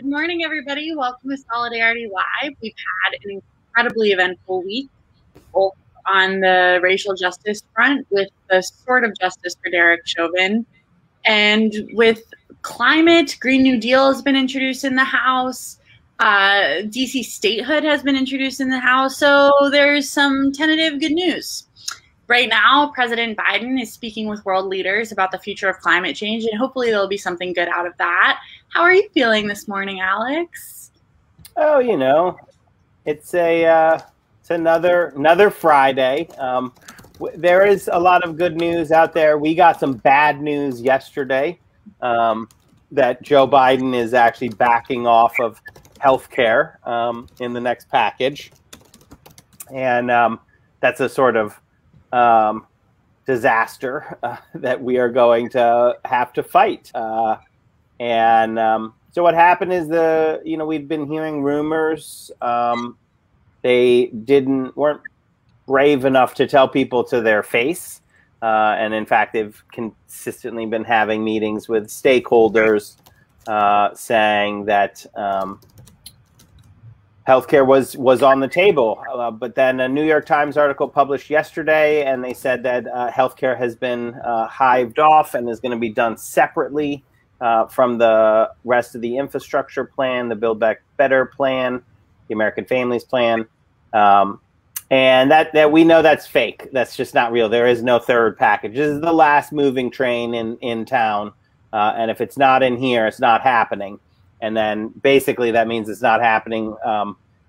morning, everybody. Welcome to Solidarity Live. We've had an incredibly eventful week, both on the racial justice front with the sort of justice for Derek Chauvin, and with climate. Green New Deal has been introduced in the House. DC statehood has been introduced in the House. So there's some tentative good news. Right now, President Biden is speaking with world leaders about the future of climate change, and hopefully there'll be something good out of that. How are you feeling this morning, Alex? Oh, it's another Friday. There is a lot of good news out there. We got some bad news yesterday that Joe Biden is actually backing off of healthcare in the next package, and that's a sort of disaster that we are going to have to fight. So what happened is we've been hearing rumors. They weren't brave enough to tell people to their face. And in fact, they've consistently been having meetings with stakeholders saying that healthcare was on the table, but then a New York Times article published yesterday, and they said that healthcare has been hived off and is going to be done separately from the rest of the infrastructure plan, the Build Back Better plan, the American Families Plan, and that we know that's fake. That's just not real. There is no third package. This is the last moving train in town, and if it's not in here, it's not happening. And then basically that means it's not happening.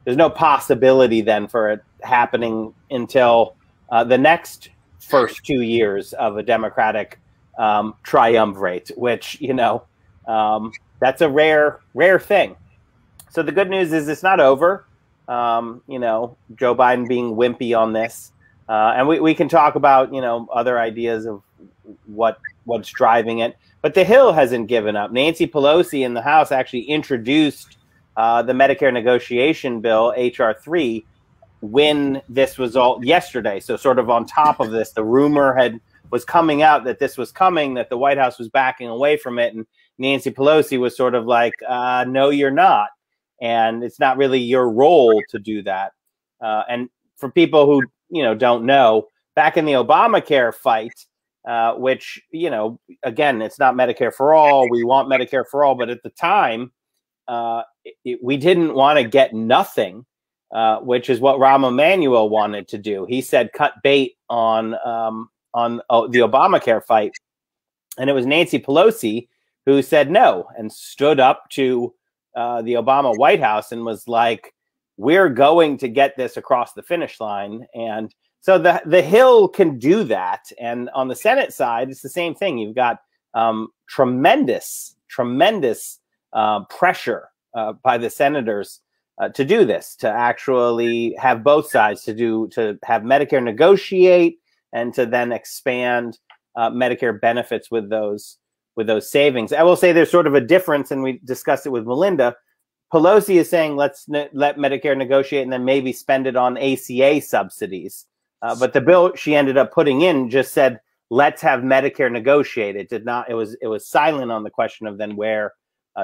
There's no possibility then for it happening until the next first 2 years of a Democratic triumvirate, which, that's a rare thing. So the good news is it's not over. Joe Biden being wimpy on this. And we can talk about, other ideas of what's driving it. But the Hill hasn't given up. Nancy Pelosi in the House actually introduced the Medicare negotiation bill, H.R. 3, when this was all yesterday. So sort of on top of this, the rumor was coming out that this was coming, that the White House was backing away from it. And Nancy Pelosi was sort of like, no, you're not. And it's not really your role to do that. And for people who, don't know, back in the Obamacare fight, which, again, it's not Medicare for all. We want Medicare for all. But at the time, we didn't want to get nothing, which is what Rahm Emanuel wanted to do. He said cut bait on the Obamacare fight. And it was Nancy Pelosi who said no and stood up to the Obama White House and was like, we're going to get this across the finish line. And so the Hill can do that. And on the Senate side, it's the same thing. You've got tremendous pressure by the senators to do this, to actually have both sides to have Medicare negotiate and to then expand Medicare benefits with those savings. I will say there's sort of a difference, and we discussed it with Melinda. Pelosi is saying let's let Medicare negotiate and then maybe spend it on ACA subsidies. But the bill she ended up putting in just said, let's have Medicare negotiate. It did not. It was silent on the question of then where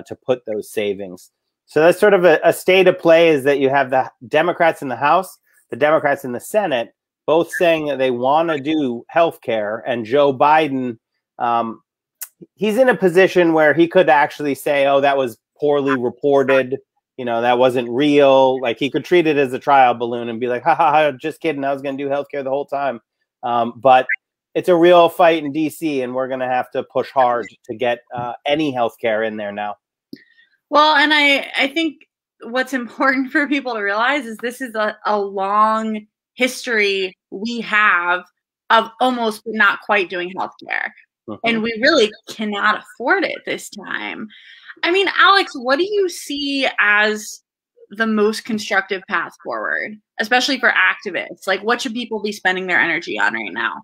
to put those savings. So that's sort of a state of play, is that you have the Democrats in the House, the Democrats in the Senate, both saying that they want to do health care. And Joe Biden, he's in a position where he could actually say, oh, that was poorly reported. That wasn't real. Like, he could treat it as a trial balloon and be like, ha ha ha, just kidding. I was going to do healthcare the whole time. But it's a real fight in DC, and we're going to have to push hard to get any healthcare in there now. Well, and I think what's important for people to realize is this is a long history we have of almost but not quite doing healthcare. And we really cannot afford it this time. I mean, Alex, what do you see as the most constructive path forward, especially for activists? Like, what should people be spending their energy on right now?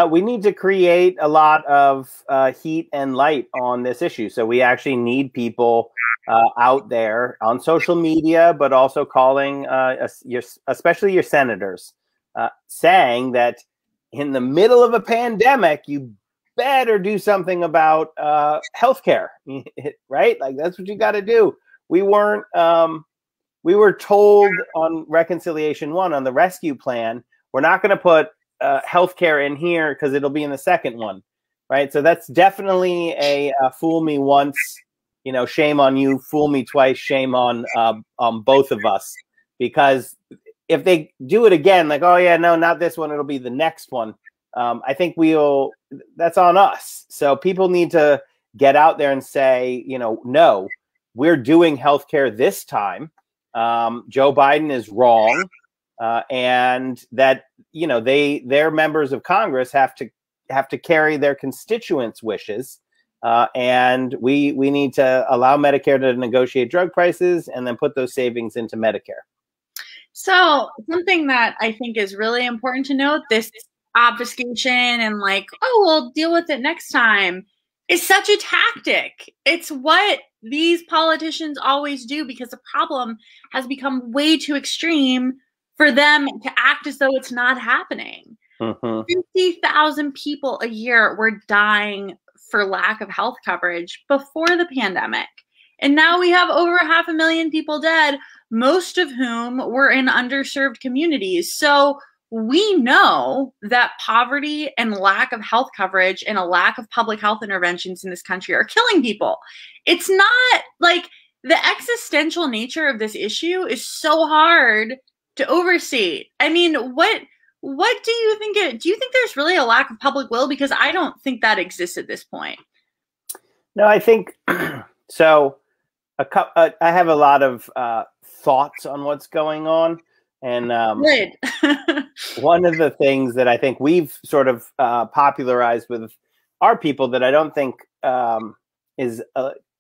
We need to create a lot of heat and light on this issue. So we actually need people out there on social media, but also calling, especially your senators, saying that in the middle of a pandemic, you better do something about healthcare, right? Like, that's what you got to do. we weren't. We were told on Reconciliation 1 on the rescue plan, we're not going to put healthcare in here because it'll be in the second one, right? So that's definitely a fool me once, shame on you. Fool me twice, shame on both of us. Because if they do it again, like, oh yeah, no, not this one, it'll be the next one. I think that's on us. So people need to get out there and say, no, we're doing healthcare this time. Joe Biden is wrong, and that their members of Congress have to carry their constituents' wishes, and we need to allow Medicare to negotiate drug prices and then put those savings into Medicare. So something that I think is really important to note, this obfuscation and like, oh, we'll deal with it next time, is such a tactic. It's what these politicians always do because the problem has become way too extreme for them to act as though it's not happening. 50,000 people a year were dying for lack of health coverage before the pandemic. And now we have over 500,000 people dead, most of whom were in underserved communities. So we know that poverty and lack of health coverage and a lack of public health interventions in this country are killing people. It's not like the existential nature of this issue is so hard to oversee. I mean, what do you think? Do you think there's really a lack of public will? Because I don't think that exists at this point. No, I think so. I have a lot of thoughts on what's going on. And one of the things that I think we've sort of popularized with our people that I don't think is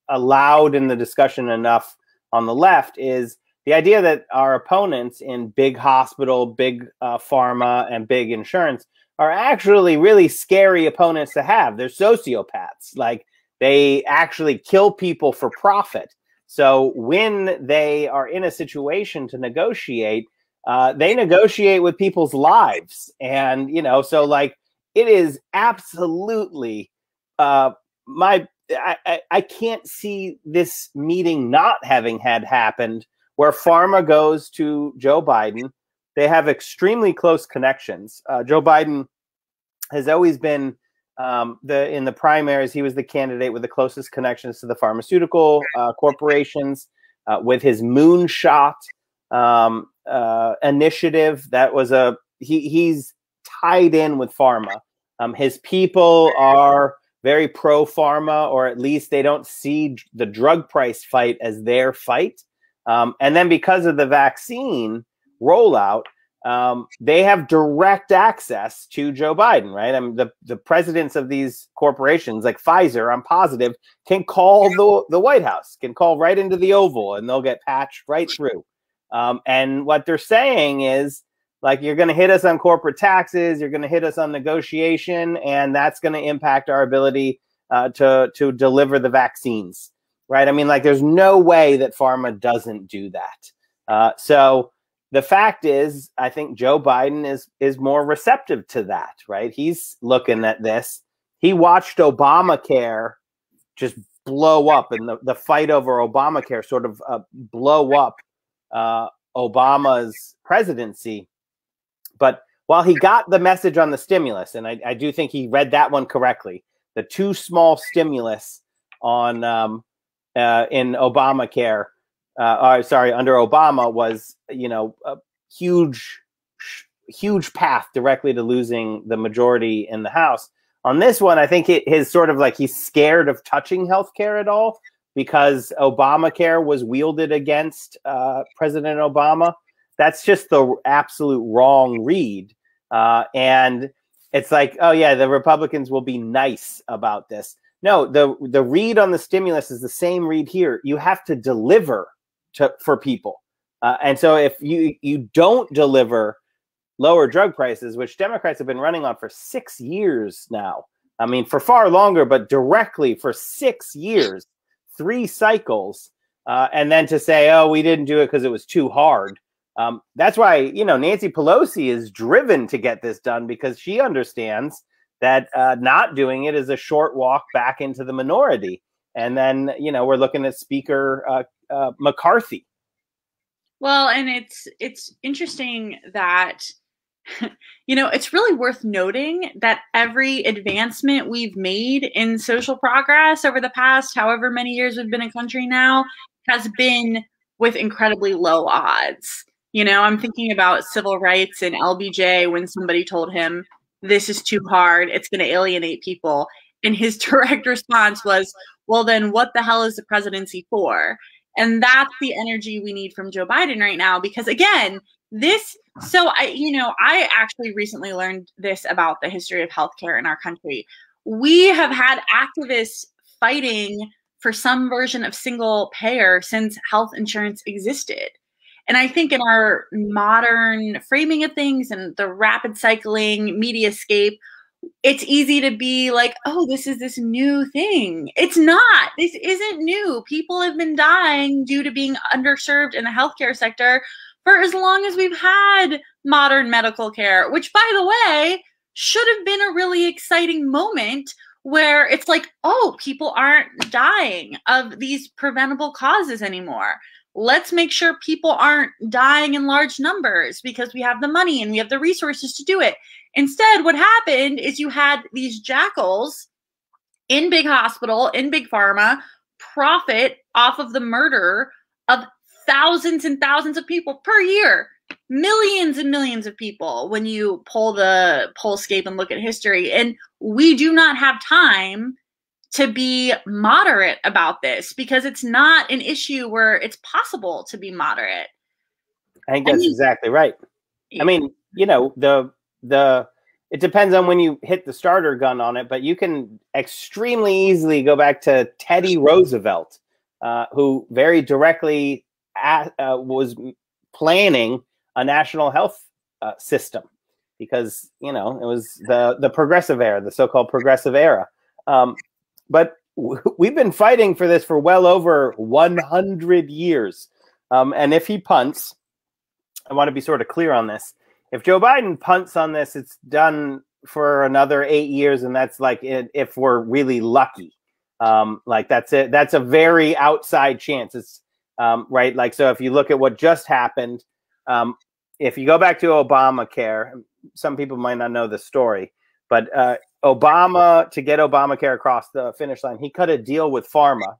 allowed in the discussion enough on the left is the idea that our opponents in big hospital, big pharma, and big insurance are actually really scary opponents to have. They're sociopaths. Like, they actually kill people for profit. So when they are in a situation to negotiate, they negotiate with people's lives. And, so like, it is absolutely I can't see this meeting not having happened where Pharma goes to Joe Biden. They have extremely close connections. Joe Biden has always been in the primaries. He was the candidate with the closest connections to the pharmaceutical corporations with his moonshot initiative. That was he's tied in with Pharma. His people are very pro Pharma, or at least they don't see the drug price fight as their fight. And then because of the vaccine rollout, they have direct access to Joe Biden, right? I mean, the presidents of these corporations, like Pfizer, I'm positive, can call the White House, can call right into the Oval, and they'll get patched right through. And what they're saying is, like, you're going to hit us on corporate taxes, you're going to hit us on negotiation, and that's going to impact our ability to deliver the vaccines, right? I mean, like, there's no way that Pharma doesn't do that. So the fact is, I think Joe Biden is more receptive to that, right? He's looking at this. He watched Obamacare just blow up, and the fight over Obamacare sort of blow up Obama's presidency. But while he got the message on the stimulus, and I do think he read that one correctly, the too small stimulus on in Obamacare, under Obama was, a huge path directly to losing the majority in the House. On this one, I think his sort of like, he's scared of touching healthcare at all because Obamacare was wielded against President Obama. That's just the absolute wrong read. And it's like, oh yeah, the Republicans will be nice about this. No, the read on the stimulus is the same read here. You have to deliver for people. And so if you don't deliver lower drug prices, which Democrats have been running on for 6 years now, I mean, for far longer, but directly for 6 years, 3 cycles, and then to say, oh, we didn't do it because it was too hard. That's why, Nancy Pelosi is driven to get this done, because she understands that not doing it is a short walk back into the minority. And then, we're looking at Speaker McCarthy. Well, and it's interesting that it's really worth noting that every advancement we've made in social progress over the past however many years we've been a country now has been with incredibly low odds. I'm thinking about civil rights and LBJ when somebody told him, this is too hard, it's going to alienate people. And his direct response was, well, then what the hell is the presidency for? And that's the energy we need from Joe Biden right now, because again, I actually recently learned this about the history of healthcare in our country. We have had activists fighting for some version of single payer since health insurance existed. And I think in our modern framing of things and the rapid cycling mediascape, it's easy to be like, oh, this is this new thing. It's not. This isn't new. People have been dying due to being underserved in the healthcare sector for as long as we've had modern medical care, which, by the way, should have been a really exciting moment where it's like, oh, people aren't dying of these preventable causes anymore. Let's make sure people aren't dying in large numbers because we have the money and we have the resources to do it. Instead, what happened is you had these jackals in big hospital, in big pharma, profit off of the murder of thousands and thousands of people per year, millions and millions of people when you pull the pollscape and look at history. And we do not have time to be moderate about this because it's not an issue where it's possible to be moderate. I think that's exactly right. I mean, it depends on when you hit the starter gun on it, but you can extremely easily go back to Teddy Roosevelt, who very directly was planning a national health system because, it was the progressive era, the so-called progressive era. But we've been fighting for this for well over 100 years. And if he punts, I want to be sort of clear on this. If Joe Biden punts on this, it's done for another 8 years. And that's like if we're really lucky. Like that's it. That's a very outside chance. It's right. Like, so if you look at what just happened, if you go back to Obamacare, some people might not know the story, but Obama, to get Obamacare across the finish line, he cut a deal with Pharma.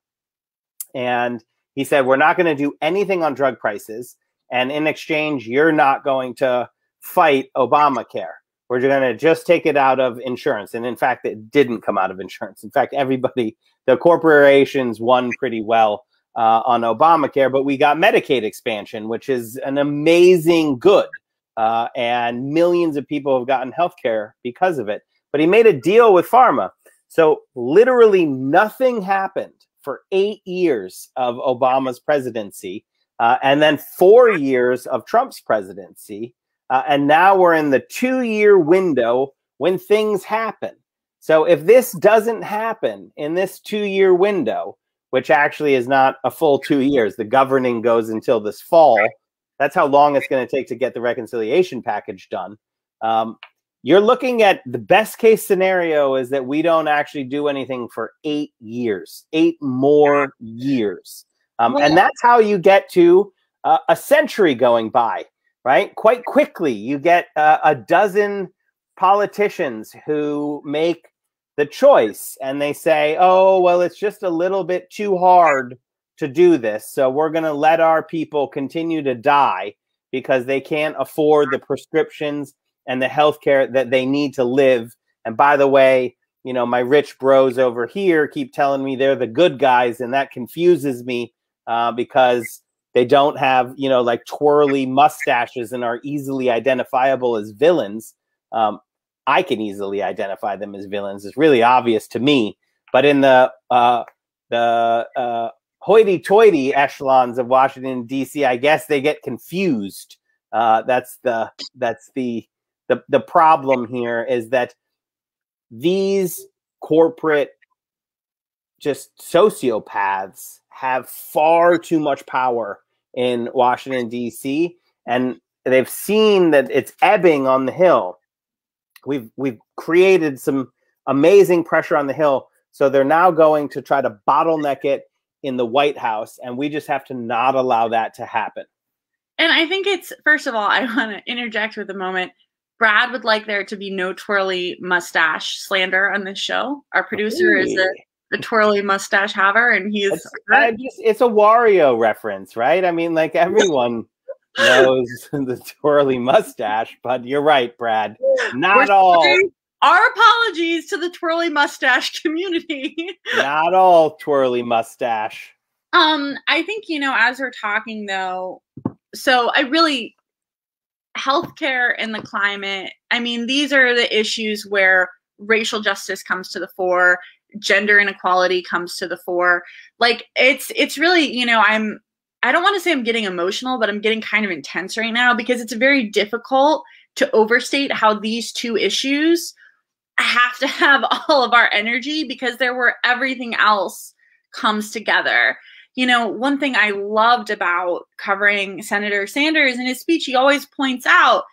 And he said, we're not going to do anything on drug prices. And in exchange, you're not going to fight Obamacare. We're going to just take it out of insurance. And in fact, it didn't come out of insurance. In fact, the corporations won pretty well on Obamacare, but we got Medicaid expansion, which is an amazing good. And millions of people have gotten health care because of it. But he made a deal with Pharma. So literally nothing happened for 8 years of Obama's presidency. And then 4 years of Trump's presidency. And now we're in the 2-year window when things happen. So if this doesn't happen in this 2-year window, which actually is not a full 2 years, the governing goes until this fall. That's how long it's going to take to get the reconciliation package done. You're looking at the best case scenario is that we don't actually do anything for 8 years, 8 more years. And that's how you get to a century going by, right? Quite quickly, you get a dozen politicians who make the choice and they say, oh, well, it's just a little bit too hard to do this. So we're going to let our people continue to die because they can't afford the prescriptions and the healthcare that they need to live. And by the way, my rich bros over here keep telling me they're the good guys. And that confuses me because they don't have, like twirly mustaches and are easily identifiable as villains. I can easily identify them as villains. It's really obvious to me. But in the hoity-toity echelons of Washington, D.C., I guess they get confused. That's the problem here is that these corporate just sociopaths have far too much power in Washington, D.C., and they've seen that it's ebbing on the Hill. We've created some amazing pressure on the Hill, so they're now going to try to bottleneck it in the White House, and we just have to not allow that to happen. And I think it's, first of all, I want to interject with a moment. Brad would like there to be no twirly mustache slander on this show. Our producer is a twirly mustache haver, and he's it's a Wario reference, right? I mean, like, everyone knows the twirly mustache, but you're right, Brad. Not all. Our apologies to the twirly mustache community. Not all twirly mustache. I think, as we're talking though, so healthcare and the climate, I mean, these are the issues where racial justice comes to the fore, gender inequality comes to the fore. Like, it's really, I don't want to say I'm getting emotional, but I'm getting kind of intense right now, because it's very difficult to overstate how these two issues have to have all of our energy, because they're where everything else comes together. One thing I loved about covering Senator Sanders in his speech, he always points out,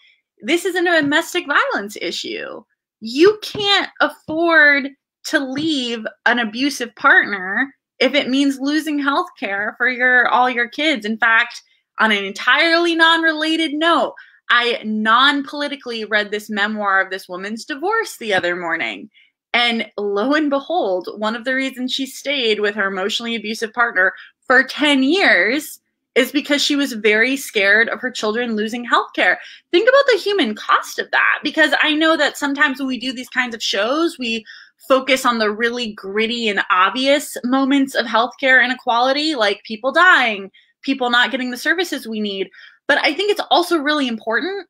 this isn't a domestic violence issue. You can't afford to leave an abusive partner if it means losing health care for all your kids. In fact, on an entirely non-related note, I non-politically read this memoir of this woman's divorce the other morning. And lo and behold, one of the reasons she stayed with her emotionally abusive partner for 10 years is because she was very scared of her children losing healthcare. Think about the human cost of that, because I know that sometimes when we do these kinds of shows, we focus on the really gritty and obvious moments of healthcare inequality, like people dying, people not getting the services we need. But I think it's also really important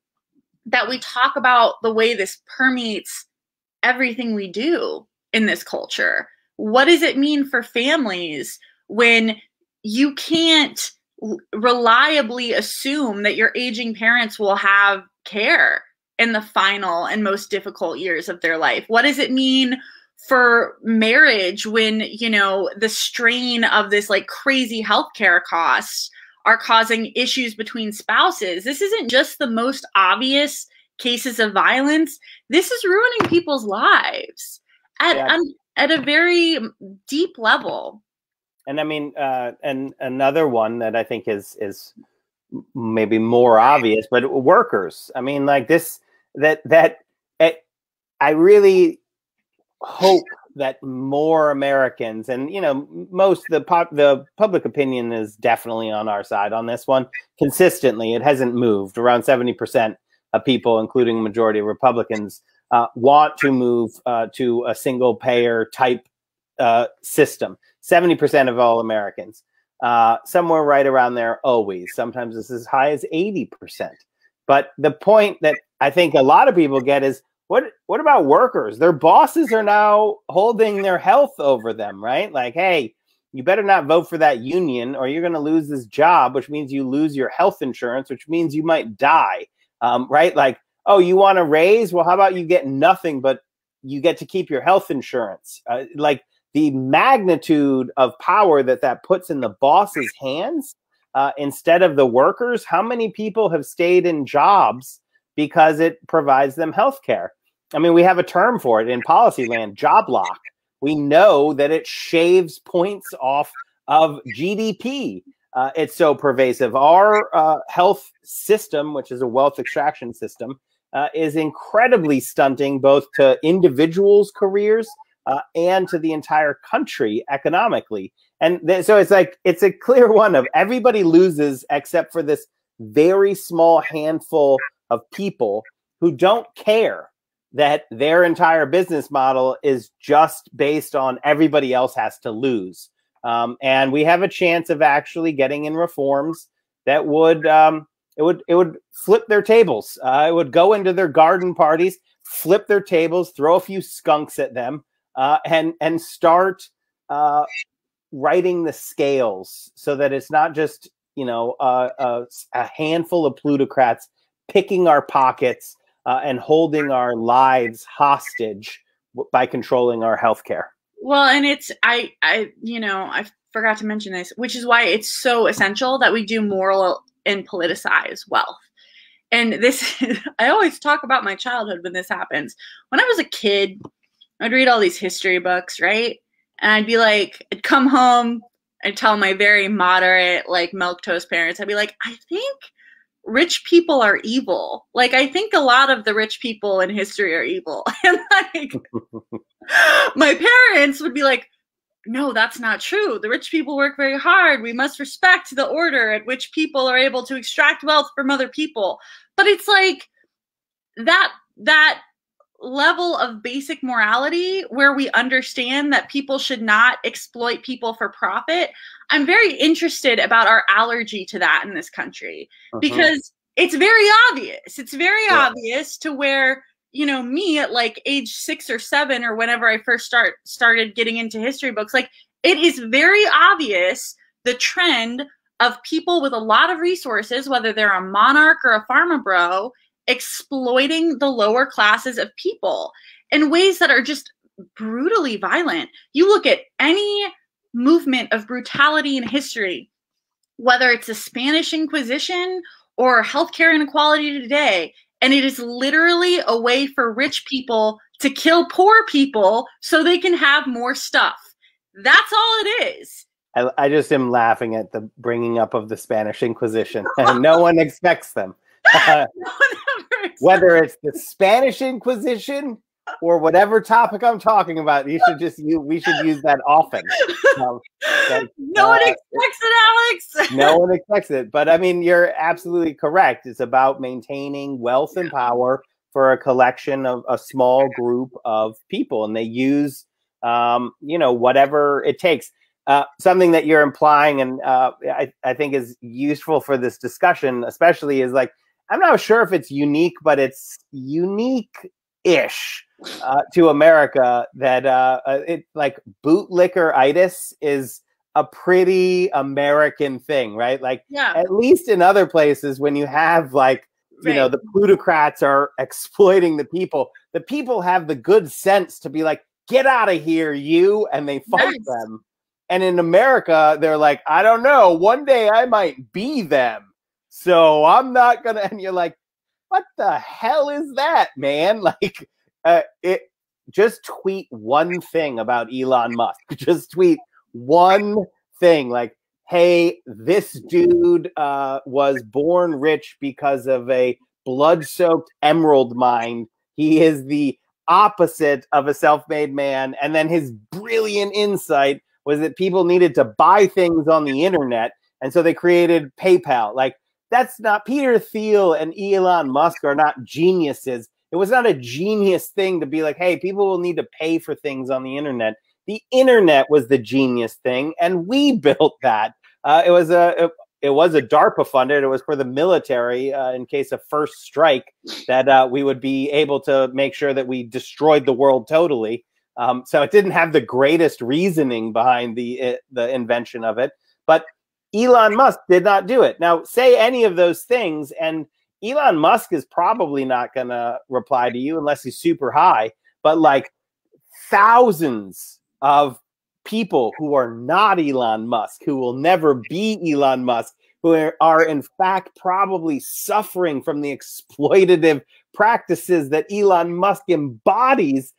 that we talk about the way this permeates everything we do in this culture. What does it mean for families when you can't reliably assume that your aging parents will have care in the final and most difficult years of their life? What does it mean for marriage when, the strain of this like crazy healthcare costs are causing issues between spouses? This isn't just the most obvious cases of violence. This is ruining people's lives at a very deep level. And I mean, and another one that I think is maybe more obvious, but workers. I mean, like I really hope that more Americans, and most the public opinion is definitely on our side on this one. Consistently, it hasn't moved. Around 70% of people, including majority of Republicans, want to move to a single payer type system. 70% of all Americans, somewhere right around there, always. Sometimes it's as high as 80%. But the point that I think a lot of people get is, what about workers? Their bosses are now holding their health over them, right? Like, hey, you better not vote for that union or you're going to lose this job, which means you lose your health insurance, which means you might die, right? Like, oh, you want a raise? Well, how about you get nothing, but you get to keep your health insurance? Like, the magnitude of power that puts in the boss's hands instead of the workers. How many people have stayed in jobs because it provides them health care? I mean, we have a term for it in policy land, job lock. We know that it shaves points off of GDP. It's so pervasive. Our health system, which is a wealth extraction system, is incredibly stunting both to individuals' careers and to the entire country economically. And so it's like, it's a clear one of everybody loses except for this very small handful of people who don't care that their entire business model is just based on everybody else has to lose. And we have a chance of actually getting in reforms that would it would flip their tables. It would go into their garden parties, flip their tables, throw a few skunks at them, and start writing the scales so that it's not just a handful of plutocrats picking our pockets and holding our lives hostage by controlling our healthcare. Well, and it's I forgot to mention this, which is why it's so essential that we do moral and politicize wealth. And this, I always talk about my childhood when this happens. When I was a kid, I'd read all these history books, right? And I'd be like, I'd come home I tell my very moderate, like, milquetoast parents, I'd be like, I think rich people are evil. Like, I think a lot of the rich people in history are evil. And like, my parents would be like, no, that's not true. The rich people work very hard. We must respect the order at which people are able to extract wealth from other people. But it's like that level of basic morality where we understand that people should not exploit people for profit. I'm very interested about our allergy to that in this country, because it's very obvious. It's very obvious to where, you know, me at like age 6 or 7 or whenever I first started getting into history books, like, it is very obvious the trend of people with a lot of resources, whether they're a monarch or a pharma bro, exploiting the lower classes of people in ways that are just brutally violent. You look at any movement of brutality in history, whether it's the Spanish Inquisition or healthcare inequality today, and it is literally a way for rich people to kill poor people so they can have more stuff. That's all it is. I just am laughing at the bringing up of the Spanish Inquisition. No one expects them. Whether it's the Spanish Inquisition or whatever topic I'm talking about, we should use that often. No one expects it, Alex. No one expects it. But I mean, you're absolutely correct. It's about maintaining wealth and power for a collection of a small group of people. And they use, whatever it takes. Something that you're implying, and I think is useful for this discussion, especially, is like, I'm not sure if it's unique, but it's unique-ish to America that it like bootlickeritis is a pretty American thing, right? Like, at least in other places, when you have like, the plutocrats are exploiting the people have the good sense to be like, get out of here, you, and they fight them. And in America, they're like, I don't know, one day I might be them. So I'm not going to, and you're like, what the hell is that, man? Like, just tweet one thing about Elon Musk. Just tweet one thing. Like, hey, this dude was born rich because of a blood-soaked emerald mine. He is the opposite of a self-made man. And then his brilliant insight was that people needed to buy things on the internet. And so they created PayPal. Like, that's not, Peter Thiel and Elon Musk are not geniuses. It was not a genius thing to be like, hey, people will need to pay for things on the internet. The internet was the genius thing, and we built that. It was a DARPA funded. It was for the military in case of first strike that we would be able to make sure that we destroyed the world totally. So it didn't have the greatest reasoning behind the invention of it, but Elon Musk did not do it. Now, say any of those things, and Elon Musk is probably not going to reply to you unless he's super high, but like thousands of people who are not Elon Musk, who will never be Elon Musk, who are in fact probably suffering from the exploitative practices that Elon Musk embodies,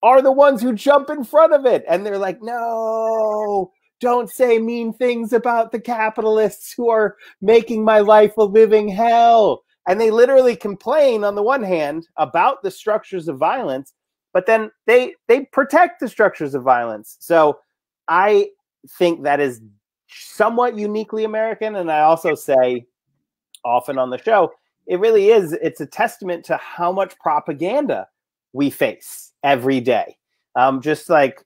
are the ones who jump in front of it. And they're like, no, don't say mean things about the capitalists who are making my life a living hell. And they literally complain on the one hand about the structures of violence, but then they protect the structures of violence. So I think that is somewhat uniquely American. And I also say often on the show, it really is. It's a testament to how much propaganda we face every day. Just like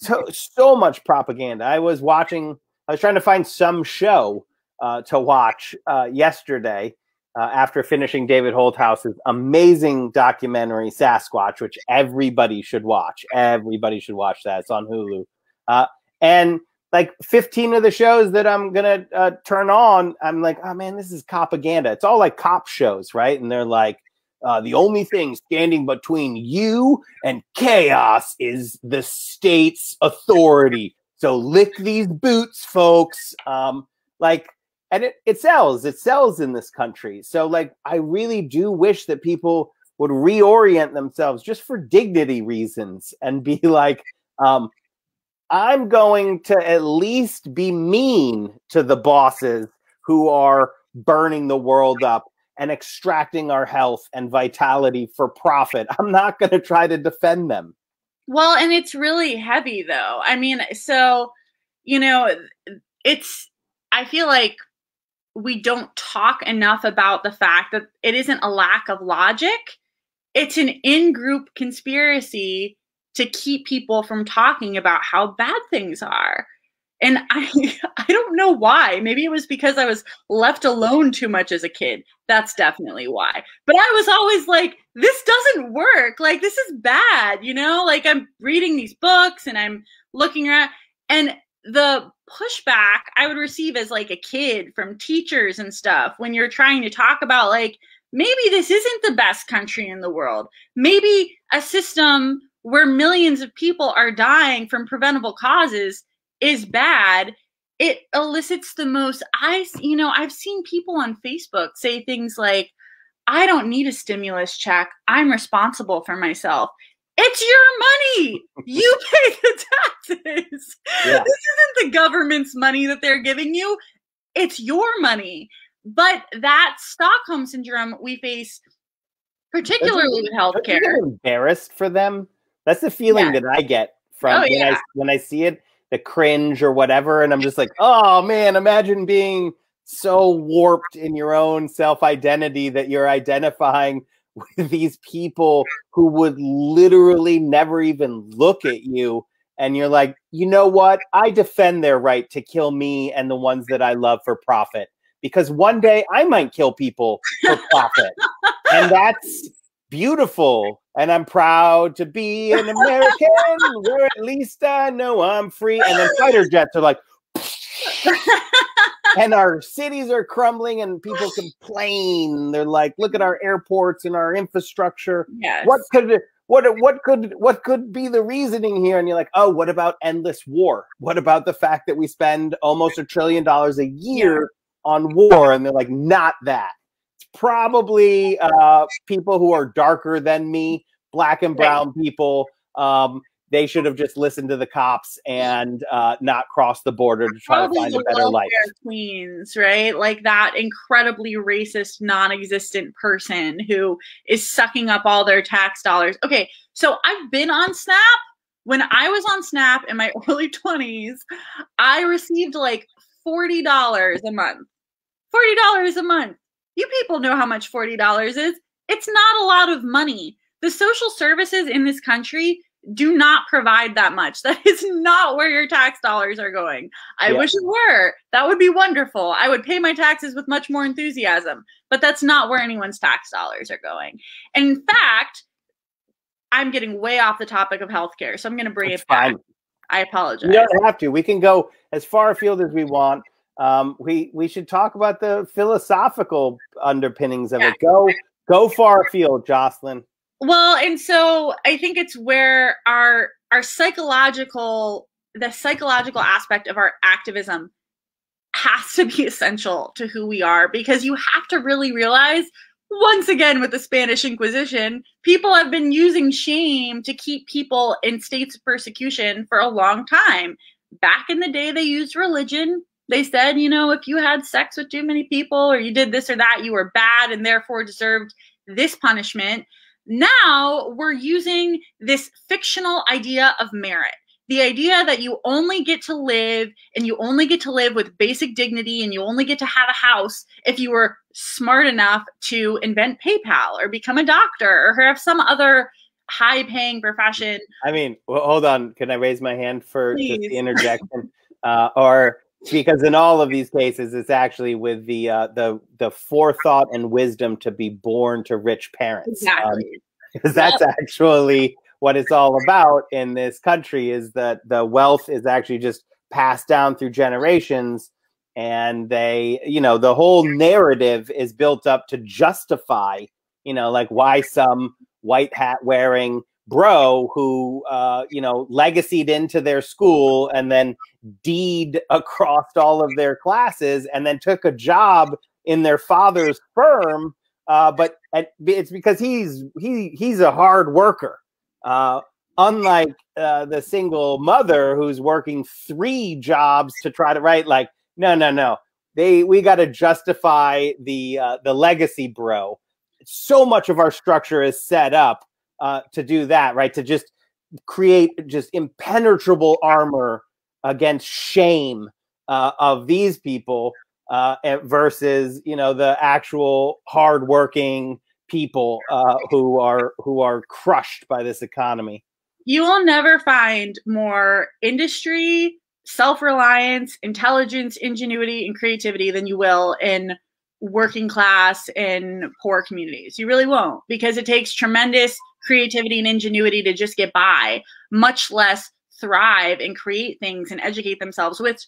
so much propaganda. I was trying to find some show to watch yesterday after finishing David Holthouse's amazing documentary Sasquatch, which everybody should watch. Everybody should watch that. It's on Hulu. And like 15 of the shows that I'm going to turn on, I'm like, oh man, this is propaganda. It's all like cop shows, right? And they're like, the only thing standing between you and chaos is the state's authority. So lick these boots, folks. And it sells. It sells in this country. So like, I really do wish that people would reorient themselves just for dignity reasons and be like, I'm going to at least be mean to the bosses who are burning the world up and extracting our health and vitality for profit. I'm not going to try to defend them. Well, and it's really heavy though. I mean, so, you know, I feel like we don't talk enough about the fact that it isn't a lack of logic. It's an in-group conspiracy to keep people from talking about how bad things are. And I don't know why. Maybe it was because I was left alone too much as a kid. That's definitely why. But I was always like, this doesn't work. Like, this is bad, you know? Like, I'm reading these books and I'm looking around, and the pushback I would receive as like a kid from teachers and stuff when you're trying to talk about like, maybe this isn't the best country in the world. Maybe a system where millions of people are dying from preventable causes is bad. It elicits the most, I've seen people on Facebook say things like, I don't need a stimulus check. I'm responsible for myself. It's your money. You pay the taxes. Yeah. This isn't the government's money that they're giving you. It's your money. But that Stockholm syndrome we face, particularly with healthcare. Get embarrassed for them. That's the feeling that I get from when I see it, the cringe or whatever, and I'm just like, oh man, imagine being so warped in your own self-identity that you're identifying with these people who would literally never even look at you, and you're like, you know what? I defend their right to kill me and the ones that I love for profit, because one day I might kill people for profit. And that's beautiful. And I'm proud to be an American, where at least I know I'm free. And then fighter jets are like, and our cities are crumbling and people complain. They're like, look at our airports and our infrastructure. Yes. What could be the reasoning here? And you're like, oh, what about endless war? What about the fact that we spend almost $1 trillion a year on war? And they're like, not that. It's probably people who are darker than me, black and brown people. They should have just listened to the cops and not crossed the border to try to find a better life. Queens, right? Like that incredibly racist, non-existent person who is sucking up all their tax dollars. Okay, so I've been on Snap. When I was on Snap in my early 20s, I received like $40 a month. $40 a month. You people know how much $40 is. It's not a lot of money. The social services in this country do not provide that much. That is not where your tax dollars are going. I wish it were. That would be wonderful. I would pay my taxes with much more enthusiasm, but that's not where anyone's tax dollars are going. And in fact, I'm getting way off the topic of healthcare, so I'm going to bring it back. I apologize. You don't have to. We can go as far afield as we want. We should talk about the philosophical underpinnings of it. Go far afield, Jocelyn. Well, and so I think it's where the psychological aspect of our activism has to be essential to who we are, because you have to really realize, once again with the Spanish Inquisition, people have been using shame to keep people in states of persecution for a long time. Back in the day, they used religion. They said, you know, if you had sex with too many people or you did this or that, you were bad and therefore deserved this punishment. Now we're using this fictional idea of merit. The idea that you only get to live, and you only get to live with basic dignity, and you only get to have a house if you were smart enough to invent PayPal or become a doctor or have some other high-paying profession. I mean, well, hold on. Can I raise my hand for just the interjection? Or because in all of these cases, it's actually with the forethought and wisdom to be born to rich parents. Exactly. Because that's actually what it's all about in this country, is that the wealth is actually just passed down through generations. And they, you know, the whole narrative is built up to justify, you know, like why some white hat wearing bro who, you know, legacied into their school and then deed across all of their classes and then took a job in their father's firm. But it's because he's a hard worker. unlike the single mother who's working 3 jobs to try to write, like, no. We got to justify the legacy, bro. So much of our structure is set up to do that, right? To just create just impenetrable armor against shame of these people versus, you know, the actual hardworking people who are crushed by this economy. You will never find more industry, self-reliance, intelligence, ingenuity, and creativity than you will in working class and poor communities. You really won't, because it takes tremendous creativity and ingenuity to just get by, much less thrive and create things and educate themselves, which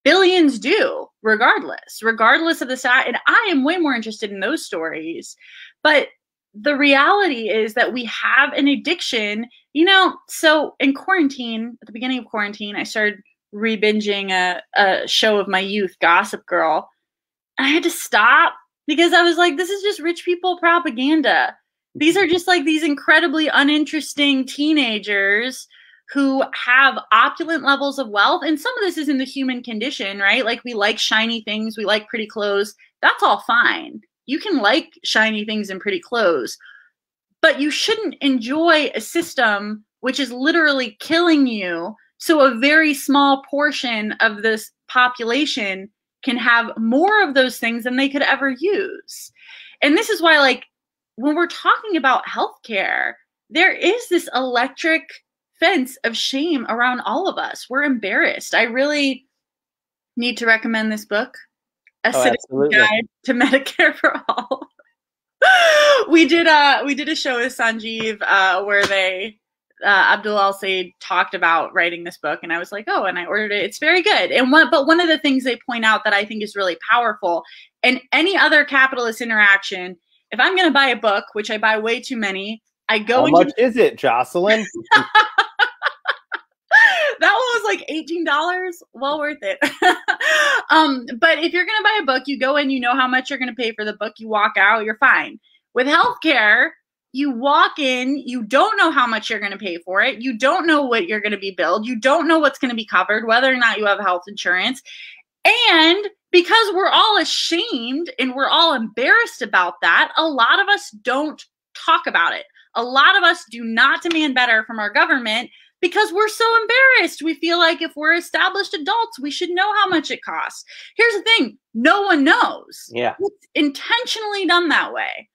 billions do, regardless of the size. And I am way more interested in those stories. But the reality is that we have an addiction, you know. So in quarantine, at the beginning of quarantine, I started re-binging a show of my youth, Gossip Girl. And I had to stop because I was like, this is just rich people propaganda. These are just like these incredibly uninteresting teenagers who have opulent levels of wealth. And some of this is in the human condition, right? Like, we like shiny things, we like pretty clothes. That's all fine. You can like shiny things and pretty clothes, but you shouldn't enjoy a system which is literally killing you, so a very small portion of this population can have more of those things than they could ever use. And this is why, like, when we're talking about healthcare, there is this electric fence of shame around all of us. We're embarrassed. I really need to recommend this book, A Citizen Guide to Medicare for All. We did a show with Sanjeev where they Abdul Al-Sayed talked about writing this book, and I was like, oh, and I ordered it. It's very good. And one of the things they point out that I think is really powerful, in any other capitalist interaction, if I'm going to buy a book, which I buy way too many, I go into— How much is it, Jocelyn? That one was like $18. Well worth it. But if you're going to buy a book, you go in, you know how much you're going to pay for the book, you walk out, you're fine. With healthcare, you walk in, you don't know how much you're going to pay for it. You don't know what you're going to be billed. You don't know what's going to be covered, whether or not you have health insurance. And because we're all ashamed and we're all embarrassed about that, a lot of us don't talk about it. A lot of us do not demand better from our government because we're so embarrassed. We feel like if we're established adults, we should know how much it costs. Here's the thing. No one knows. Yeah. It's intentionally done that way.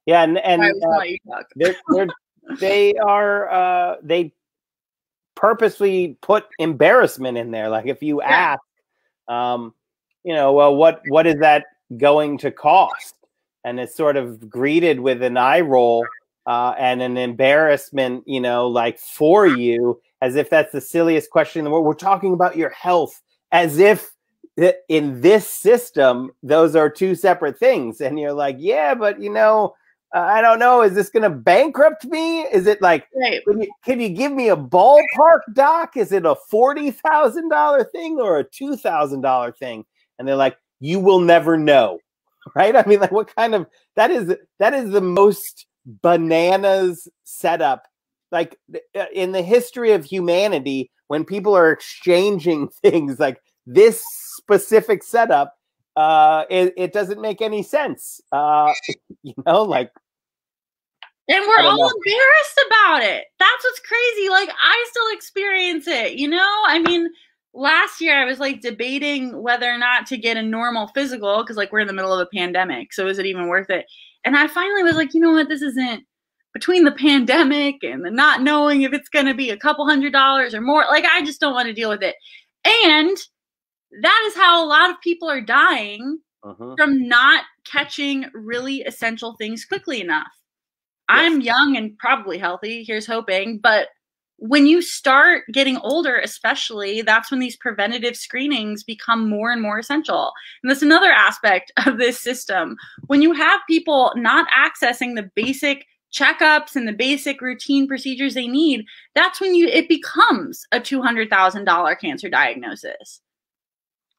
Yeah, and they purposely put embarrassment in there. Like, if you ask, you know, well, what is that going to cost? And it's sort of greeted with an eye roll and an embarrassment, you know, like, for you, as if that's the silliest question in the world. We're talking about your health, as if in this system those are two separate things. And you're like, yeah, but, you know, I don't know. Is this going to bankrupt me? Is it like, can you give me a ballpark, doc? Is it a $40,000 thing or a $2,000 thing? And they're like, you will never know. Right? I mean, like, what kind of, that is the most bananas setup, like, in the history of humanity, when people are exchanging things like this specific setup. It doesn't make any sense, you know, like. And we're all embarrassed about it. That's what's crazy. Like, I still experience it, you know? I mean, last year I was like debating whether or not to get a normal physical, because, like, we're in the middle of a pandemic, so is it even worth it? And I finally was like, you know what? This isn't, between the pandemic and the not knowing if it's going to be a couple $100s or more, like, I just don't want to deal with it. And that is how a lot of people are dying from not catching really essential things quickly enough. Yes. I'm young and probably healthy, here's hoping, but when you start getting older, especially, that's when these preventative screenings become more and more essential. And that's another aspect of this system. When you have people not accessing the basic checkups and the basic routine procedures they need, that's when it becomes a $200,000 cancer diagnosis.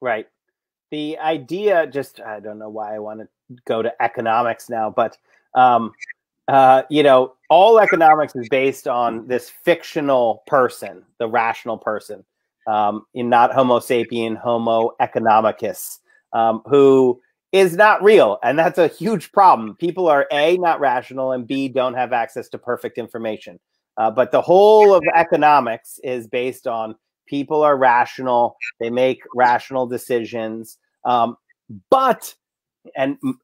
Right. The idea, just, I don't know why I want to go to economics now, but you know, all economics is based on this fictional person, the rational person, in not Homo sapien, Homo economicus, who is not real. And that's a huge problem. People are A, not rational, and B, don't have access to perfect information. But the whole of economics is based on people are rational. They make rational decisions. But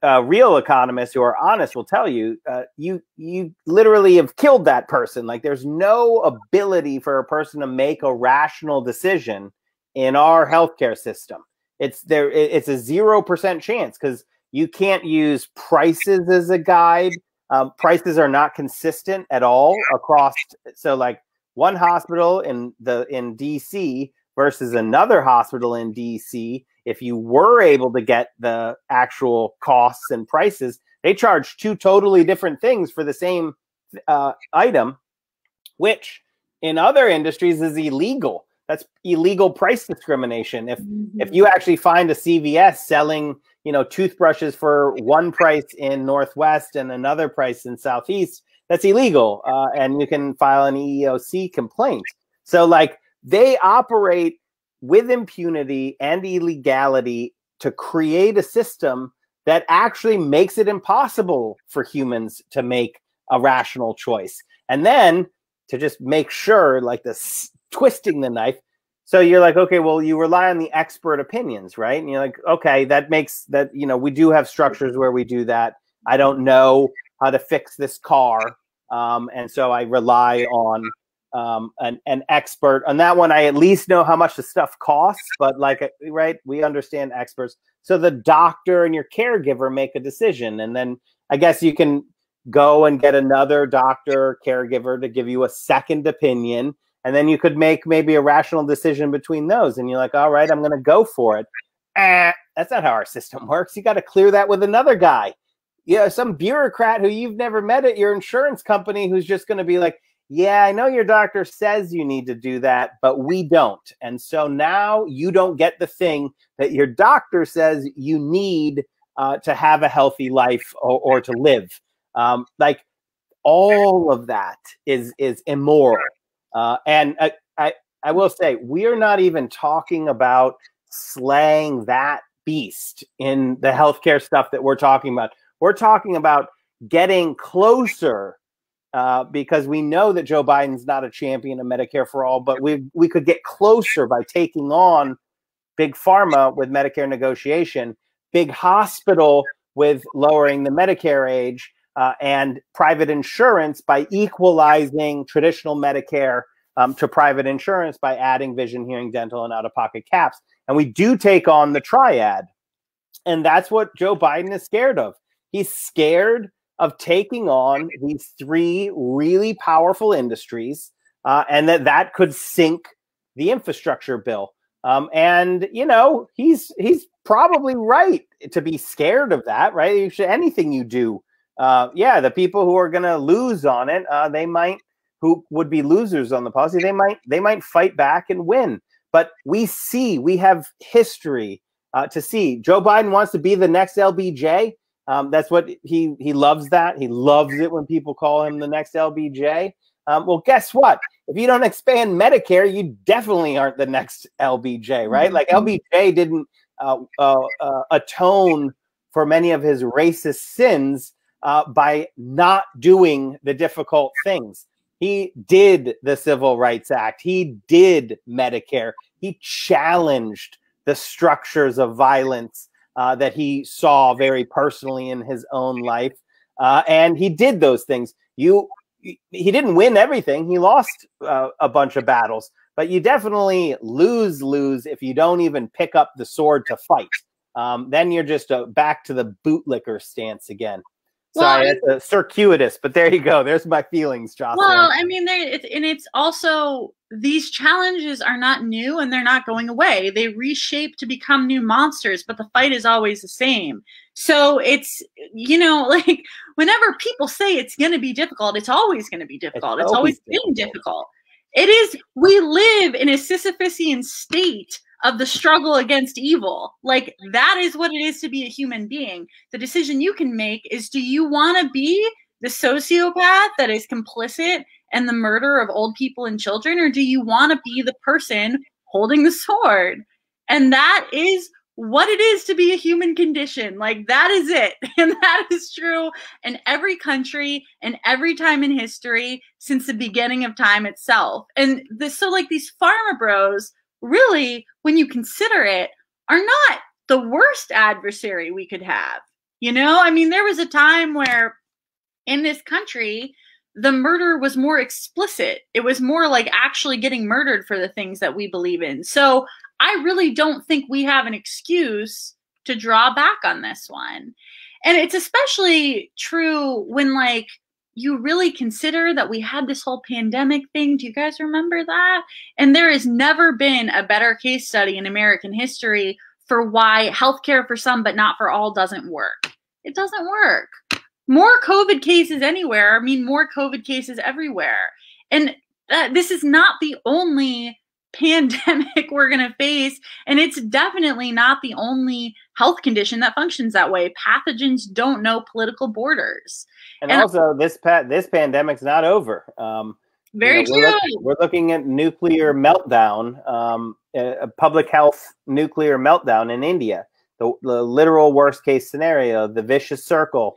real economists who are honest will tell you, you literally have killed that person. Like, there's no ability for a person to make a rational decision in our healthcare system. It's a 0% chance, because you can't use prices as a guide. Prices are not consistent at all across. So like one hospital in DC versus another hospital in DC, if you were able to get the actual costs and prices, they charge two totally different things for the same item, which in other industries is illegal. That's illegal price discrimination. If you actually find a CVS selling, you know, toothbrushes for one price in Northwest and another price in Southeast, that's illegal, and you can file an EEOC complaint. So like, they operate with impunity and illegality to create a system that actually makes it impossible for humans to make a rational choice. And then to just make sure, like this twisting the knife. So you're like, okay, well, you rely on the expert opinions, right? And you're like, okay, that makes that, you know, we do have structures where we do that. I don't know how to fix this car. And so I rely on an expert on that one. I at least know how much the stuff costs, but like, right, we understand experts. So the doctor and your caregiver make a decision. And then I guess you can go and get another doctor, caregiver to give you a second opinion. And then you could make maybe a rational decision between those. And you're like, all right, I'm going to go for it. That's not how our system works. You got to clear that with another guy. You know, some bureaucrat who you've never met at your insurance company who's just going to be like, yeah, I know your doctor says you need to do that, but we don't. And so now you don't get the thing that your doctor says you need to have a healthy life or to live. Like, all of that is immoral. And I will say, we are not even talking about slaying that beast in the healthcare stuff that we're talking about. We're talking about getting closer, because we know that Joe Biden's not a champion of Medicare for all, but we could get closer by taking on big pharma with Medicare negotiation, big hospital with lowering the Medicare age, and private insurance by equalizing traditional Medicare to private insurance by adding vision, hearing, dental, and out-of-pocket caps. And we do take on the triad. And that's what Joe Biden is scared of. He's scared of taking on these three really powerful industries, and that could sink the infrastructure bill. And, you know, he's probably right to be scared of that, right? Anything you do, yeah, the people who are going to lose on it, who would be losers on the policy, they might fight back and win. But we have history to see. Joe Biden wants to be the next LBJ. That's what he loves. That he loves it when people call him the next LBJ. Well, guess what? If you don't expand Medicare, you definitely aren't the next LBJ, right? Like, LBJ didn't atone for many of his racist sins by not doing the difficult things. He did the Civil Rights Act. He did Medicare. He challenged the structures of violence that he saw very personally in his own life. And he did those things. He didn't win everything. He lost a bunch of battles, but you definitely lose if you don't even pick up the sword to fight. Then you're just back to the bootlicker stance again. Sorry, it's circuitous, but there you go. There's my feelings, Jocelyn. Well, I mean, it's also, these challenges are not new and they're not going away. They reshape to become new monsters, but the fight is always the same. So it's, you know, like, whenever people say it's going to be difficult, it's always going to be difficult. It's always been difficult. It is, we live in a Sisyphusian state of the struggle against evil. Like, that is what it is to be a human being. The decision you can make is, do you want to be the sociopath that is complicit in the murder of old people and children, or do you want to be the person holding the sword? And that is what it is to be a human condition. Like, that is it. And that is true in every country and every time in history since the beginning of time itself. And so like these pharma bros, really, when you consider it, are not the worst adversary we could have. You know, I mean, there was a time where in this country, the murder was more explicit. It was more like actually getting murdered for the things that we believe in. So I really don't think we have an excuse to draw back on this one. And it's especially true when, like, you really consider that we had this whole pandemic thing. Do you guys remember that? And there has never been a better case study in American history for why healthcare for some but not for all doesn't work. It doesn't work. More COVID cases anywhere mean more COVID cases everywhere. And this is not the only pandemic we're going to face. And it's definitely not the only health condition that functions that way. Pathogens don't know political borders. And also, this pandemic's not over. Very true. We're looking at nuclear meltdown, a public health nuclear meltdown in India. The literal worst case scenario, the vicious circle,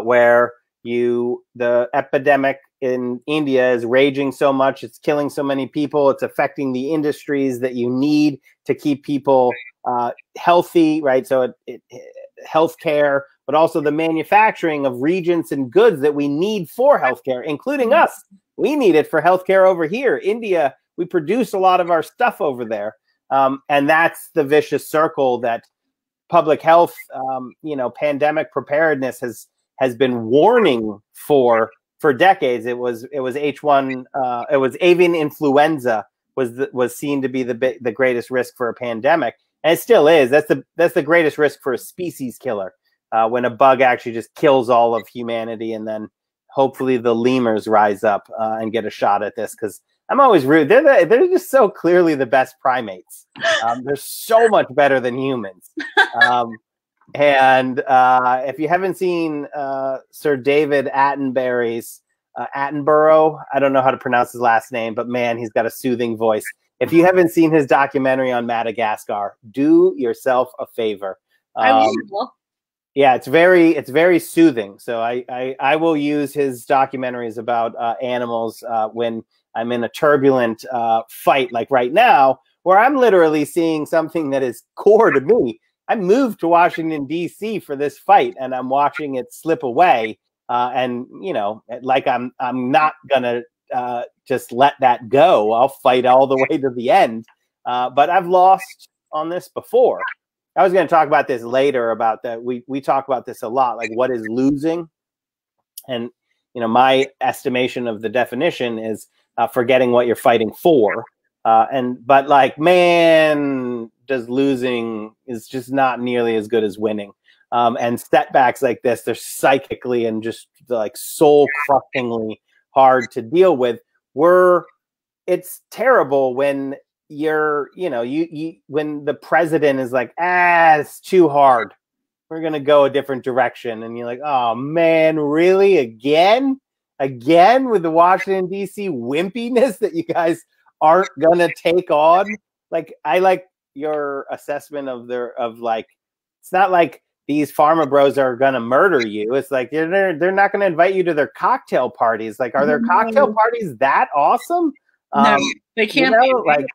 where the epidemic in India is raging so much, it's killing so many people, it's affecting the industries that you need to keep people healthy, right? So healthcare, but also the manufacturing of reagents and goods that we need for healthcare, including us. We need it for healthcare over here. India, we produce a lot of our stuff over there. And that's the vicious circle that public health, pandemic preparedness has been warning for decades. It was H1, it was avian influenza was seen to be the greatest risk for a pandemic, and it still is. That's the greatest risk for a species killer, when a bug actually just kills all of humanity, and then hopefully the lemurs rise up and get a shot at this, because I'm always rude. They're just so clearly the best primates. They're so much better than humans. And if you haven't seen Sir David Attenborough's Attenborough, I don't know how to pronounce his last name, but man, he's got a soothing voice. If you haven't seen his documentary on Madagascar, do yourself a favor. I will. Yeah, it's very soothing. So I will use his documentaries about animals when I'm in a turbulent fight, like right now, where I'm literally seeing something that is core to me. I moved to Washington, D.C. for this fight, and I'm watching it slip away. And, like I'm not going to just let that go. I'll fight all the way to the end. But I've lost on this before. I was going to talk about this later, about that. We talk about this a lot, like what is losing. And, my estimation of the definition is forgetting what you're fighting for. But like, man, does losing is just not nearly as good as winning. And setbacks like this, they're psychically and just like soul crushingly hard to deal with. It's terrible when when the president is like, it's too hard, we're going to go a different direction. And you're like, oh man, really? Again with the Washington, D.C. wimpiness that you guys aren't going to take on. Like, I like your assessment of it's not like these pharma bros are going to murder you. It's like, they're not going to invite you to their cocktail parties. Like, are their cocktail parties that awesome? No, they can't. Like,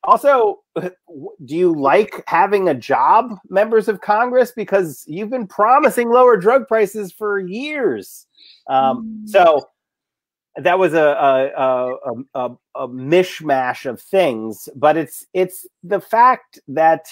also, do you like having a job, members of Congress? Because you've been promising lower drug prices for years. So that was a mishmash of things, but it's the fact that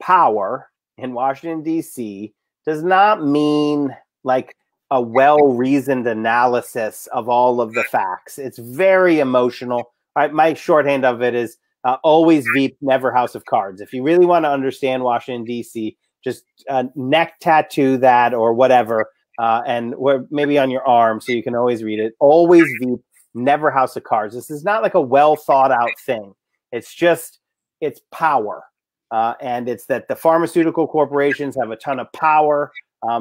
power in Washington, D.C. does not mean like a well-reasoned analysis of all of the facts. It's very emotional. My shorthand of it is always Veep, never House of Cards. If you really want to understand Washington, D.C., just neck tattoo that or whatever, and maybe on your arm so you can always read it. Always Veep, never House of Cards. This is not like a well thought out thing. It's power. And it's that the pharmaceutical corporations have a ton of power.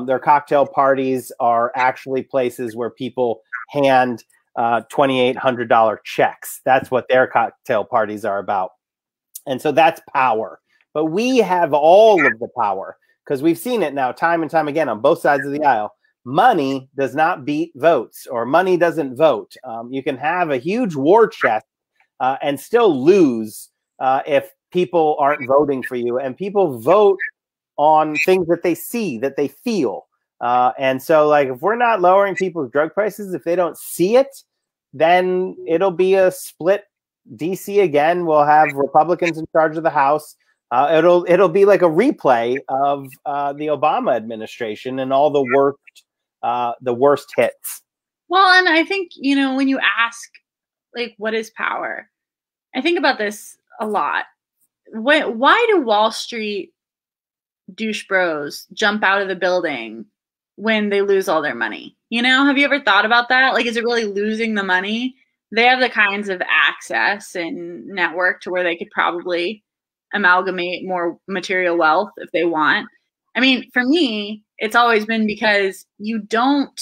Their cocktail parties are actually places where people hand $2,800 checks. That's what their cocktail parties are about. And so that's power. But we have all of the power because we've seen it now time and time again on both sides of the aisle. Money does not beat votes, or money doesn't vote. You can have a huge war chest and still lose if people aren't voting for you. And people vote on things that they see, that they feel. And so, like, if we're not lowering people's drug prices, if they don't see it, then it'll be a split DC again. We'll have Republicans in charge of the House. It'll be like a replay of the Obama administration and all the worst hits. Well, and I think, you know, when you ask, like, what is power? I think about this a lot. Why do Wall Street douche bros jump out of the building when they lose all their money? You know, have you ever thought about that? Like, is it really losing the money? They have the kinds of access and network to where they could probably amalgamate more material wealth if they want. I mean, for me, it's always been because you don't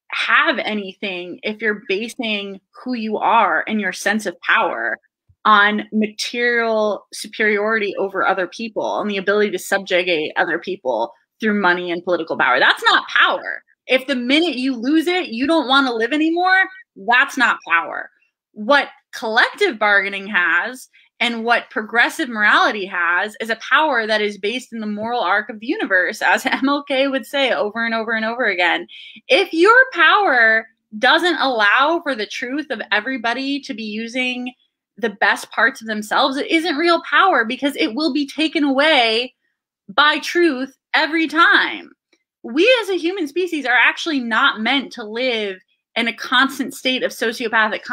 have anything if you're basing who you are and your sense of power on material superiority over other people and the ability to subjugate other people through money and political power. That's not power. If the minute you lose it, you don't want to live anymore, that's not power. What collective bargaining has and what progressive morality has is a power that is based in the moral arc of the universe, as MLK would say over and over and over again. If your power doesn't allow for the truth of everybody to be using the best parts of themselves, it isn't real power because it will be taken away by truth every time. We as a human species are actually not meant to live in a constant state of sociopathic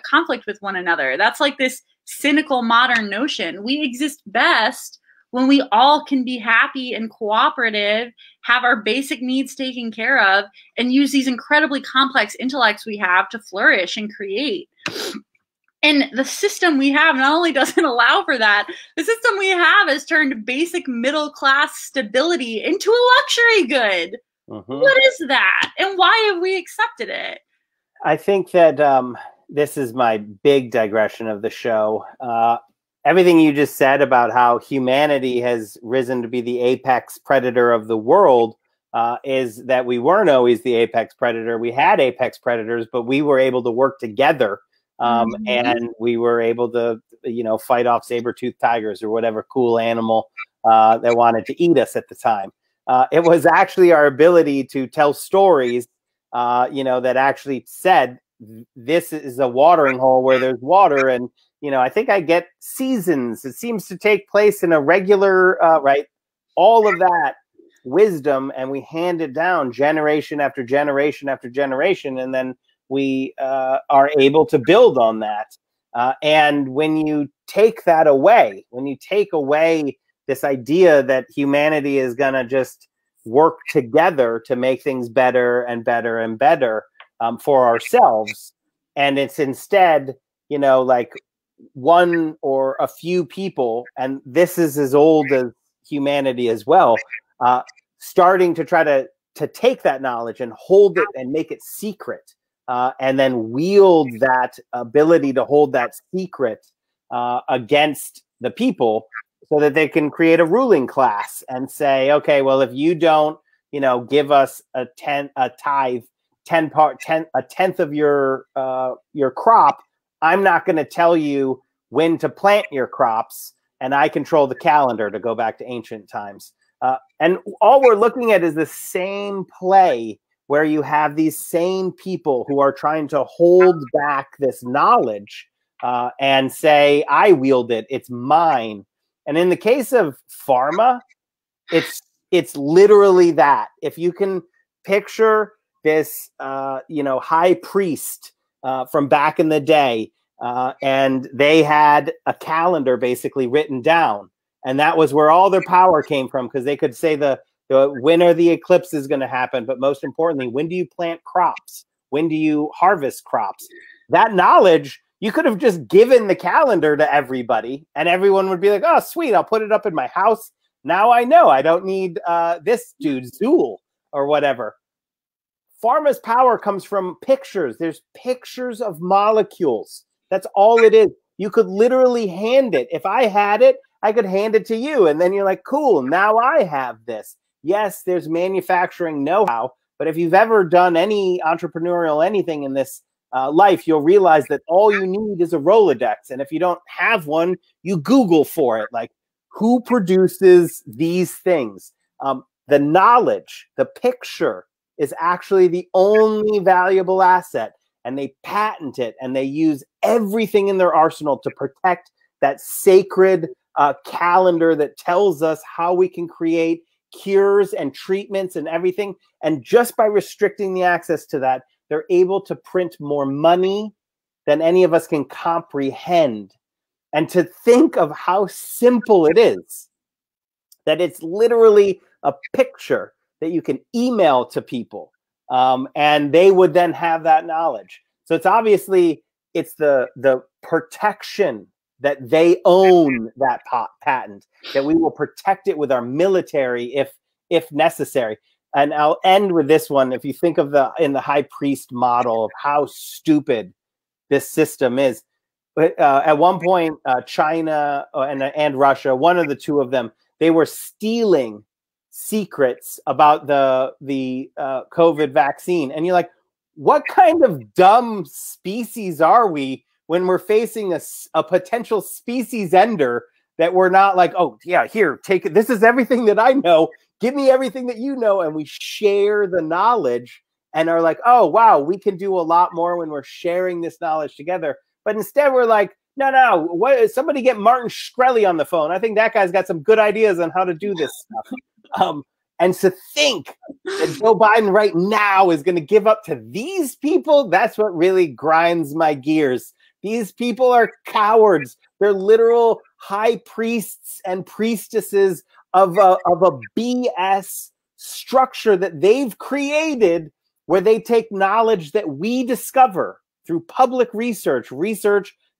conflict with one another. That's like this cynical modern notion. We exist best when we all can be happy and cooperative, have our basic needs taken care of, and use these incredibly complex intellects we have to flourish and create. And the system we have not only doesn't allow for that, the system we have has turned basic middle class stability into a luxury good. What is that? And why have we accepted it? I think that this is my big digression of the show. Everything you just said about how humanity has risen to be the apex predator of the world is that we weren't always the apex predator. We had apex predators, but we were able to work together. And we were able to, you know, fight off saber-toothed tigers or whatever cool animal that wanted to eat us at the time. It was actually our ability to tell stories, you know, that actually said, this is a watering hole where there's water. And, you know, I think I get seasons. It seems to take place in a regular, right, all of that wisdom, and we hand it down generation after generation after generation. And then we are able to build on that. And when you take that away, when you take away this idea that humanity is going to just work together to make things better and better and better for ourselves, and it's instead, you know, like one or a few people, and this is as old as humanity as well, starting to try to take that knowledge and hold it and make it secret. And then wield that ability to hold that secret against the people so that they can create a ruling class and say, okay, well, if you don't, you know, give us a tithe, a tenth of your crop, I'm not going to tell you when to plant your crops, and I control the calendar, to go back to ancient times. And all we're looking at is the same play where you have these same people who are trying to hold back this knowledge and say, I wield it, it's mine. And in the case of pharma, it's literally that. If you can picture this, you know, high priest from back in the day, and they had a calendar basically written down, and that was where all their power came from, because they could say when are the eclipse is going to happen, but most importantly, when do you plant crops? When do you harvest crops? That knowledge, you could have just given the calendar to everybody, and everyone would be like, oh, sweet, I'll put it up in my house. Now I know I don't need this dude, Zool, or whatever. Pharma's power comes from pictures. There's pictures of molecules. That's all it is. You could literally hand it. If I had it, I could hand it to you. And then you're like, cool, now I have this. Yes, there's manufacturing know-how. But if you've ever done any entrepreneurial anything in this life, you'll realize that all you need is a Rolodex. And if you don't have one, you Google for it. Like, who produces these things? The knowledge, the picture is actually the only valuable asset. And they patent it, and they use everything in their arsenal to protect that sacred calendar that tells us how we can create cures and treatments and everything. And just by restricting the access to that, they're able to print more money than any of us can comprehend. And to think of how simple it is, that it's literally a picture that you can email to people, and they would then have that knowledge. So it's obviously, it's the protection that they own that patent, that we will protect it with our military if necessary. And I'll end with this one. If you think of in the high priest model of how stupid this system is, at one point, China and Russia, one of the two of them, they were stealing secrets about the COVID vaccine. And you're like, what kind of dumb species are we when we're facing a potential species ender that we're not like, oh yeah, here, take it. This is everything that I know. Give me everything that you know. And we share the knowledge and are like, oh wow, we can do a lot more when we're sharing this knowledge together. But instead we're like, no, somebody get Martin Shkreli on the phone. I think that guy's got some good ideas on how to do this stuff. And to think that Joe Biden right now is going to give up to these people, that's what really grinds my gears. These people are cowards. They're literal high priests and priestesses of a BS structure that they've created, where they take knowledge that we discover through public research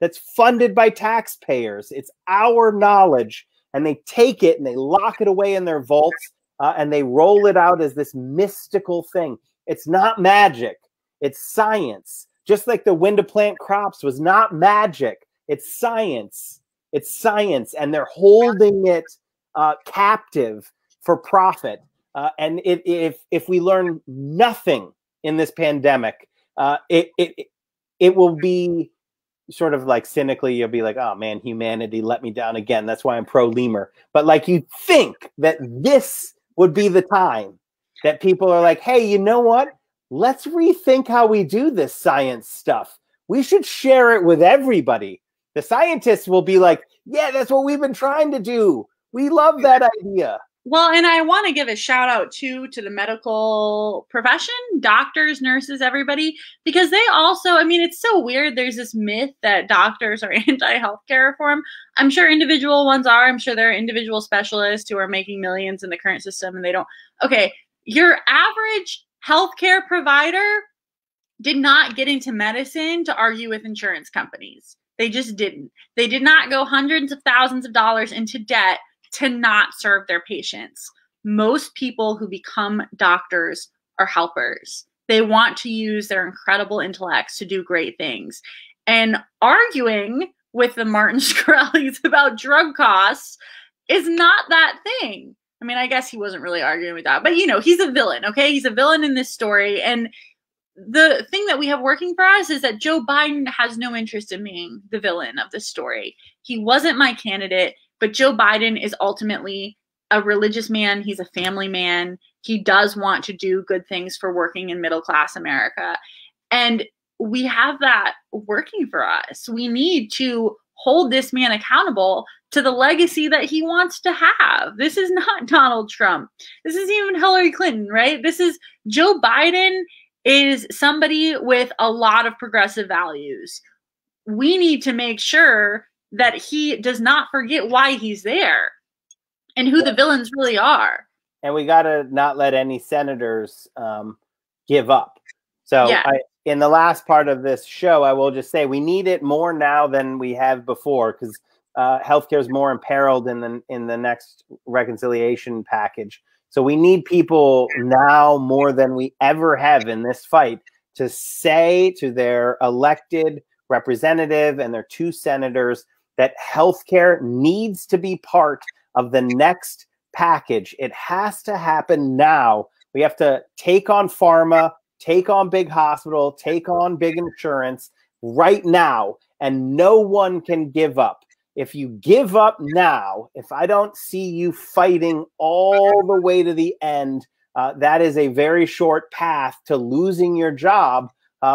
that's funded by taxpayers. It's our knowledge, and they take it and they lock it away in their vaults. And they roll it out as this mystical thing. It's not magic. It's science. Just like the when to plant crops was not magic. It's science. It's science. And they're holding it captive for profit. And if we learn nothing in this pandemic, it will be sort of like, cynically, you'll be like, oh man, humanity let me down again. That's why I'm pro-lemur. But like, you think that this would be the time that people are like, hey, you know what? Let's rethink how we do this science stuff. We should share it with everybody. The scientists will be like, yeah, that's what we've been trying to do. We love that idea. Well, and I want to give a shout out too to the medical profession, doctors, nurses, everybody, because they also, I mean, it's so weird. There's this myth that doctors are anti-healthcare reform. I'm sure individual ones are. I'm sure there are individual specialists who are making millions in the current system and they don't. Okay, your average healthcare provider did not get into medicine to argue with insurance companies. They just didn't. They did not go hundreds of thousands of dollars into debt to not serve their patients. Most people who become doctors are helpers. They want to use their incredible intellects to do great things. And arguing with the Martin Shkreli's about drug costs is not that thing. I mean, I guess he wasn't really arguing with that, but you know, he's a villain, okay? He's a villain in this story. And the thing that we have working for us is that Joe Biden has no interest in being the villain of this story. He wasn't my candidate. But Joe Biden is ultimately a religious man. He's a family man. He does want to do good things for working and middle-class America. And we have that working for us. We need to hold this man accountable to the legacy that he wants to have. This is not Donald Trump. This isn't even Hillary Clinton, right? This is Joe Biden is somebody with a lot of progressive values. We need to make sure that he does not forget why he's there and who the villains really are. And we got to not let any senators give up. So yeah. In the last part of this show, I will just say we need it more now than we have before, because healthcare is more imperiled in the next reconciliation package. So we need people now more than we ever have in this fight to say to their elected representative and their 2 senators that healthcare needs to be part of the next package. It has to happen now. We have to take on pharma, take on big hospital, take on big insurance right now, and no one can give up. If you give up now, if I don't see you fighting all the way to the end, that is a very short path to losing your job,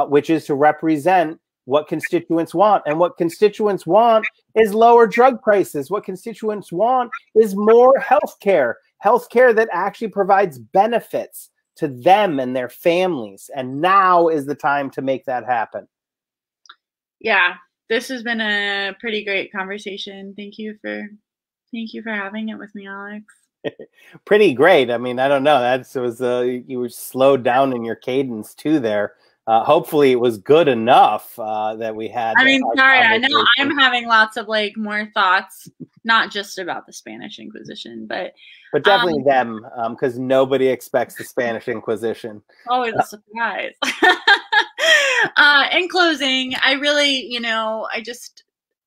which is to represent what constituents want. And what constituents want is lower drug prices. What constituents want is more health care that actually provides benefits to them and their families. And now is the time to make that happen. Yeah, this has been a pretty great conversation. Thank you for having it with me, Alex. Pretty great. I mean, I don't know. You were slowed down in your cadence too there. Hopefully it was good enough that we had. I mean, sorry, I know I'm having lots of more thoughts, not just about the Spanish Inquisition, but definitely them, because nobody expects the Spanish Inquisition. Always a surprise. In closing, I really,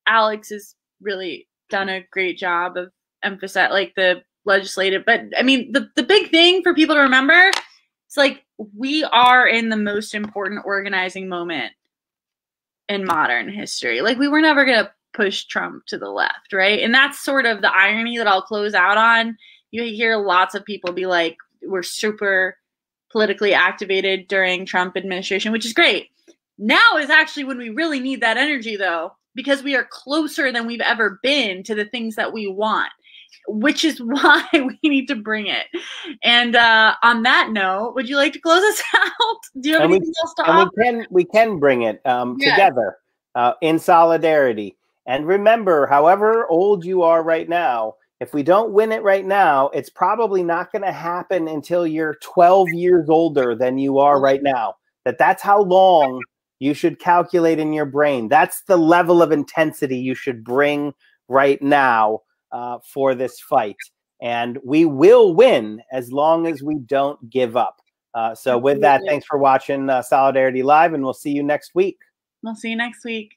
Alex has really done a great job of emphasizing the legislative, but I mean, the big thing for people to remember, it's we are in the most important organizing moment in modern history. We were never going to push Trump to the left, right? And that's sort of the irony that I'll close out on. You hear lots of people be like, we're super politically activated during Trump administration, which is great. Now is actually when we really need that energy, though, because we are closer than we've ever been to the things that we want, which is why we need to bring it. And on that note, would you like to close us out? Do you have anything else to offer? We can bring it together in solidarity. And remember, however old you are right now, if we don't win it right now, it's probably not going to happen until you're 12 years older than you are right now. That's how long you should calculate in your brain. That's the level of intensity you should bring right now for this fight. And we will win as long as we don't give up. So with that, thanks for watching Solidarity Live, and we'll see you next week. We'll see you next week.